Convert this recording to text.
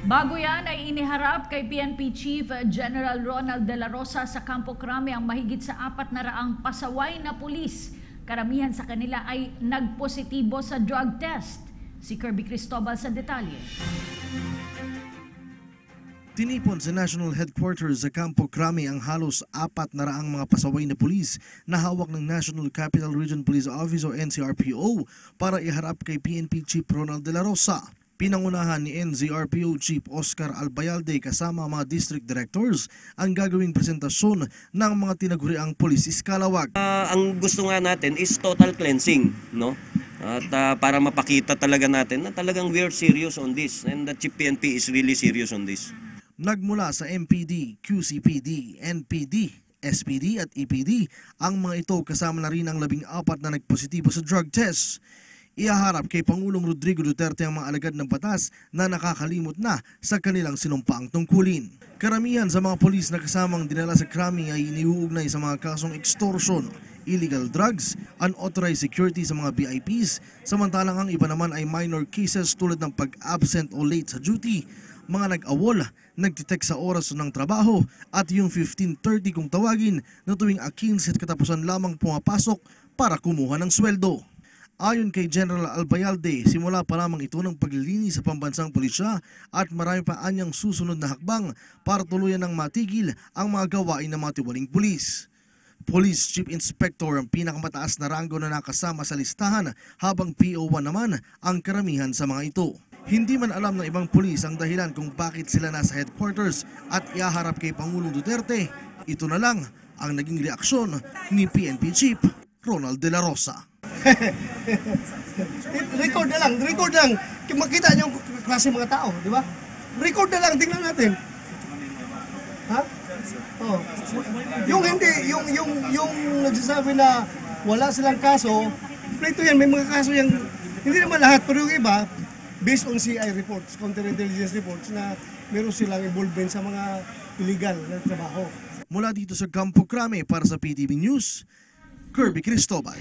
Bago yan ay iniharap kay PNP Chief General Ronald De La Rosa sa Campo Crame ang mahigit sa 400 pasaway na pulis. Karamihan sa kanila ay nagpositibo sa drug test. Si Kirby Cristobal sa detalye. Tinipon sa National Headquarters sa Campo Crame ang halos 400 mga pasaway na pulis na hawak ng National Capital Region Police Office o NCRPO para iharap kay PNP Chief Ronald De La Rosa. Pinangunahan ni NCRPO Chief Oscar Albayalde kasama mga district directors ang gagawing presentasyon ng mga tinaguriang pulis iskalawag. Ang gusto nga natin is total cleansing, no? At para mapakita talaga natin na talagang we are serious on this and the Chief PNP is really serious on this. Nagmula sa MPD, QCPD, NPD, SPD at EPD, ang mga ito kasama na rin ang 14 na nagpositibo sa drug test. Ihaharap kay Pangulong Rodrigo Duterte ang mga alagad ng batas na nakakalimot na sa kanilang sinumpaang tungkulin. Karamihan sa mga pulis na kasamang dinala sa Crame ay iniuugnay sa mga kasong extortion, illegal drugs, unauthorized security sa mga VIPs, samantalang ang iba naman ay minor cases tulad ng pag-absent o late sa duty, mga nag-awol, nagtitext sa oras ng trabaho at yung 15:30 kung tawagin na tuwing 15 at katapusan lamang pumapasok para kumuha ng sweldo. Ayon kay General Albayalde, simula pa lamang ito ng paglilinis sa pambansang pulisya at marami pa anyang susunod na hakbang para tuluyan ng matigil ang mga gawain ng mga tiwaling pulis. Police Chief Inspector ang pinakamataas na ranggo na nakasama sa listahan habang PO1 naman ang karamihan sa mga ito. Hindi man alam ng ibang pulis ang dahilan kung bakit sila nasa headquarters at ihaharap kay Pangulong Duterte. Ito na lang ang naging reaksyon ni PNP Chief Ronald De La Rosa. record lang. Makita niyo yung klase mga tao, di ba? Record na lang, tingnan natin. Ha? Oh. Yung hindi, yung nagsasabi na wala silang kaso, ito yan, may mga kaso yung, hindi naman lahat, pero yung iba, based on CI reports, counterintelligence reports, na meron silang involvement sa mga illegal na trabaho. Mula dito sa Campo Crame para sa PTV News, Kirby Cristobal.